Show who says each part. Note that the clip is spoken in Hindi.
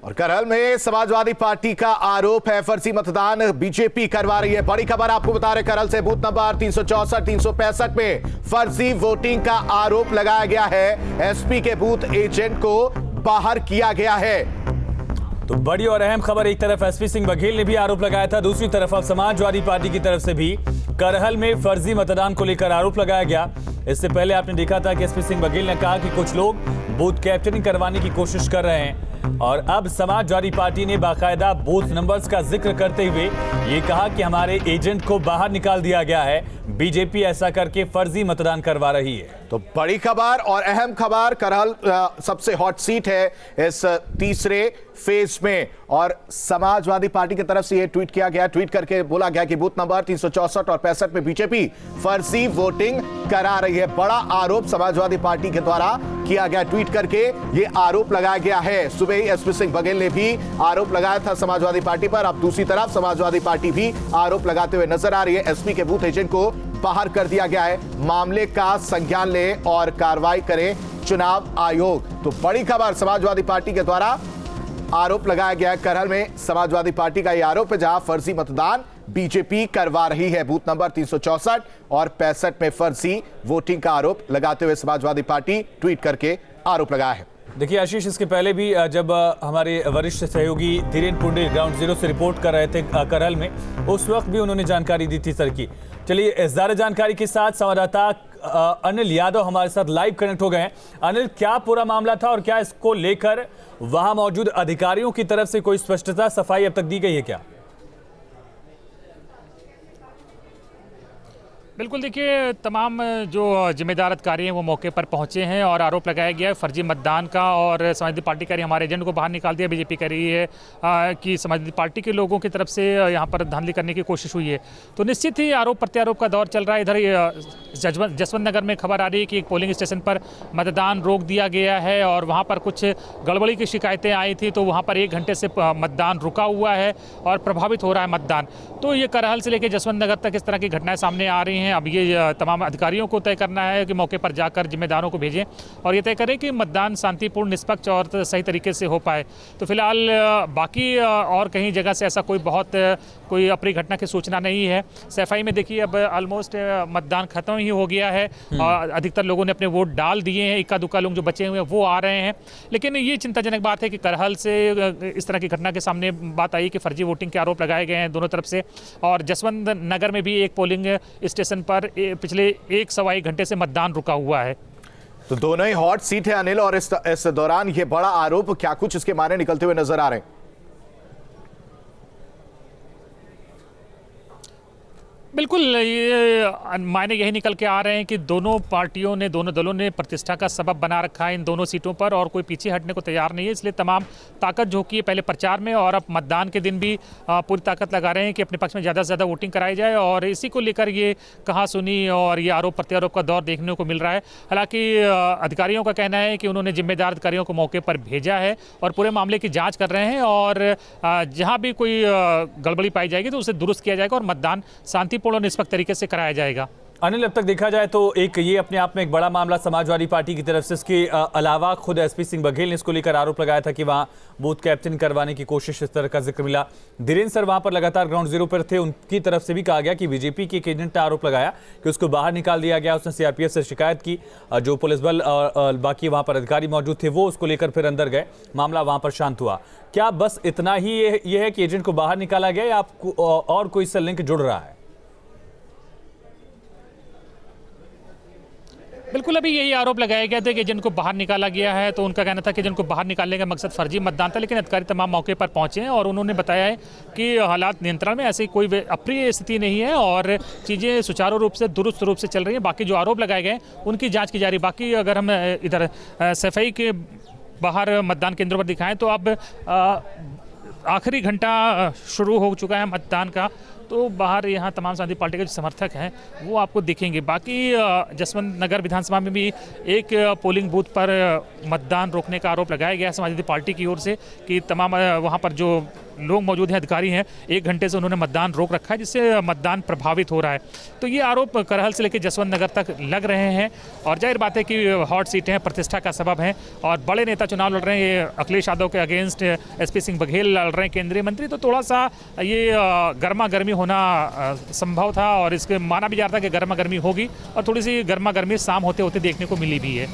Speaker 1: और करहल में समाजवादी पार्टी का आरोप है फर्जी मतदान बीजेपी करवा रही है। बड़ी खबर आपको बता रहे, करहल से बूथ नंबर 364 365 में फर्जी वोटिंग का आरोप लगाया गया है। एसपी के बूथ एजेंट को बाहर किया गया है।
Speaker 2: तो बड़ी और अहम खबर, एक तरफ एसपी सिंह बघेल ने भी आरोप लगाया था, दूसरी तरफ अब समाजवादी पार्टी की तरफ से भी करहल में फर्जी मतदान को लेकर आरोप लगाया गया। इससे पहले आपने देखा था कि एसपी सिंह बघेल ने कहा कि कुछ लोग बूथ कैप्चरिंग करवाने की कोशिश कर रहे हैं, और अब समाजवादी पार्टी ने बाकायदा बूथ नंबर्स का जिक्र करते हुए ये कहा कि हमारे एजेंट को बाहर निकाल दिया गया है, बीजेपी ऐसा करके फर्जी मतदान करवा रही है।
Speaker 1: तो बड़ी खबर और अहम खबर, करहल सबसे हॉट सीट है इस तीसरे फेज में, और समाजवादी पार्टी की तरफ से यह ट्वीट किया गया। ट्वीट करके बोला गया कि बूथ नंबर 364 और 65 में बीजेपी फर्जी वोटिंग करा रही है। बड़ा आरोप समाजवादी पार्टी के द्वारा किया गया। ट्वीट करके यह आरोप लगाया गया है। सुबह ही एसपी सिंह बघेल ने भी आरोप लगाया था समाजवादी पार्टी पर। अब दूसरी तरफ समाजवादी पार्टी भी आरोप लगाते हुए नजर आ रही है। एसपी के बूथ एजेंट को बाहर कर दिया गया है। मामले का संज्ञान ले और कार्रवाई करे चुनाव आयोग। तो बड़ी खबर, समाजवादी पार्टी के द्वारा आरोप लगाया गया है। करहल में समाजवादी पार्टी का यह आरोप है जहां फर्जी मतदान बीजेपी करवा रही है। बूथ नंबर 364 और 65 में फर्जी वोटिंग का आरोप लगाते हुए समाजवादी पार्टी ट्वीट करके आरोप लगाया है।
Speaker 2: देखिए आशीष, इसके पहले भी जब हमारे वरिष्ठ सहयोगी धीरेन्द्र पुंडे ग्राउंड जीरो से रिपोर्ट कर रहे थे करहल में, उस वक्त भी उन्होंने जानकारी दी थी सर की। चलिए ज्यादा जानकारी के साथ संवाददाता अनिल यादव हमारे साथ लाइव कनेक्ट हो गए हैं। अनिल, क्या पूरा मामला था और क्या इसको लेकर वहां मौजूद अधिकारियों की तरफ से कोई स्पष्टता, सफाई अब तक दी गई है क्या?
Speaker 3: बिल्कुल, देखिए तमाम जो जिम्मेदार अधिकारी हैं वो मौके पर पहुंचे हैं और आरोप लगाया गया है फर्जी मतदान का, और समाजवादी पार्टी कह रही है हमारे एजेंट को बाहर निकाल दिया। बीजेपी कह रही है कि समाजवादी पार्टी के लोगों की तरफ से यहाँ पर धांधली करने की कोशिश हुई है। तो निश्चित ही आरोप प्रत्यारोप का दौर चल रहा है। इधर जसवंत नगर में खबर आ रही है कि एक पोलिंग स्टेशन पर मतदान रोक दिया गया है और वहाँ पर कुछ गड़बड़ी की शिकायतें आई थी, तो वहाँ पर 1 घंटे से मतदान रुका हुआ है और प्रभावित हो रहा है मतदान। तो ये करहल से लेकर जसवंत नगर तक इस तरह की घटनाएं सामने आ रही हैं। अब ये तमाम अधिकारियों को तय करना है कि मौके पर जाकर जिम्मेदारों को भेजें और ये तय करें कि मतदान शांतिपूर्ण, निष्पक्ष और सही तरीके से हो पाए। तो फिलहाल बाकी और कहीं जगह से ऐसा कोई अप्रिय घटना की सूचना नहीं है। सफाई में देखिए अब ऑलमोस्ट मतदान खत्म ही हो गया है और अधिकतर लोगों ने अपने वोट डाल दिए हैं। इक्का दुक्का लोग जो बचे हुए हैं वो आ रहे हैं। लेकिन ये चिंताजनक बात है कि करहल से इस तरह की घटना के सामने बात आई कि फर्जी वोटिंग के आरोप लगाए गए हैं दोनों तरफ से। और जसवंत नगर में भी एक पोलिंग स्टेशन पर पिछले 1 सवा 1 घंटे से मतदान रुका हुआ है।
Speaker 1: तो दोनों ही हॉट सीट है अनिल, और इस दौरान ये बड़ा आरोप, क्या कुछ इसके मायने निकलते हुए नजर आ रहे हैं?
Speaker 3: बिल्कुल, ये मायने यही निकल के आ रहे हैं कि दोनों पार्टियों ने, दोनों दलों ने प्रतिष्ठा का सबब बना रखा है इन दोनों सीटों पर और कोई पीछे हटने को तैयार नहीं है। इसलिए तमाम ताकत झोंकी है पहले प्रचार में और अब मतदान के दिन भी पूरी ताकत लगा रहे हैं कि अपने पक्ष में ज़्यादा से ज़्यादा वोटिंग कराई जाए, और इसी को लेकर ये कहा सुनी और ये आरोप प्रत्यारोप का दौर देखने को मिल रहा है। हालांकि अधिकारियों का कहना है कि उन्होंने जिम्मेदार अधिकारियों को मौके पर भेजा है और पूरे मामले की जाँच कर रहे हैं, और जहाँ भी कोई गड़बड़ी पाई जाएगी तो उसे दुरुस्त किया जाएगा और मतदान शांतिपूर्ण और निष्पक्ष तरीके से कराया जाएगा।
Speaker 2: अनिल, अब तक देखा जाए तो एक ये अपने आप में एक बड़ा मामला समाजवादी पार्टी की तरफ से, इसके अलावा खुद एसपी सिंह बघेल ने इसको लेकर आरोप लगाया था कि वहां बूथ कैप्चरिंग करवाने की कोशिश, इस तरह का जिक्र मिला। धीरेन्द्र सर वहां पर लगातार ग्राउंड जीरो पर थे, उनकी तरफ से भी कहा गया कि बीजेपी के एक एजेंट ने आरोप लगाया कि उसको बाहर निकाल दिया गया। उसने सीआरपीएफ से शिकायत की, जो पुलिस बल और बाकी वहां पर अधिकारी मौजूद थे वो उसको लेकर फिर अंदर गए, मामला वहां पर शांत हुआ। क्या बस इतना ही ये है कि एजेंट को बाहर निकाला गया या और कोई इससे लिंक जुड़ रहा है?
Speaker 3: बिल्कुल, अभी यही आरोप लगाया गया था कि एजेंट को बाहर निकाला गया है। तो उनका कहना था कि एजेंट को बाहर निकालने का मकसद फर्जी मतदान था, लेकिन अधिकारी तमाम मौके पर पहुंचे हैं और उन्होंने बताया है कि हालात नियंत्रण में, ऐसी कोई अप्रिय स्थिति नहीं है और चीज़ें सुचारू रूप से, दुरुस्त रूप से चल रही हैं। बाकी जो आरोप लगाए गए उनकी जाँच की जा रही है। बाकी अगर हम इधर सफाई के बाहर मतदान केंद्रों पर दिखाएँ तो अब आखिरी घंटा शुरू हो चुका है मतदान का, तो बाहर यहाँ तमाम समाजवादी पार्टी के जो समर्थक हैं वो आपको दिखेंगे। बाकी जसवंत नगर विधानसभा में भी एक पोलिंग बूथ पर मतदान रोकने का आरोप लगाया गया है समाजवादी पार्टी की ओर से कि तमाम वहाँ पर जो लोग मौजूद हैं, अधिकारी हैं, 1 घंटे से उन्होंने मतदान रोक रखा है, जिससे मतदान प्रभावित हो रहा है। तो ये आरोप करहल से लेकर जसवंत नगर तक लग रहे हैं और जाहिर बात है कि हॉट सीटें हैं, प्रतिष्ठा का सबब हैं और बड़े नेता चुनाव लड़ रहे हैं। ये अखिलेश यादव के अगेंस्ट एसपी सिंह बघेल लड़ रहे हैं, केंद्रीय मंत्री, तो थोड़ा सा ये गर्मा गर्मी होना संभव था और इसके माना भी जा रहा था कि गर्मा गर्मी होगी और थोड़ी सी गर्मा गर्मी शाम होते होते देखने को मिली भी है।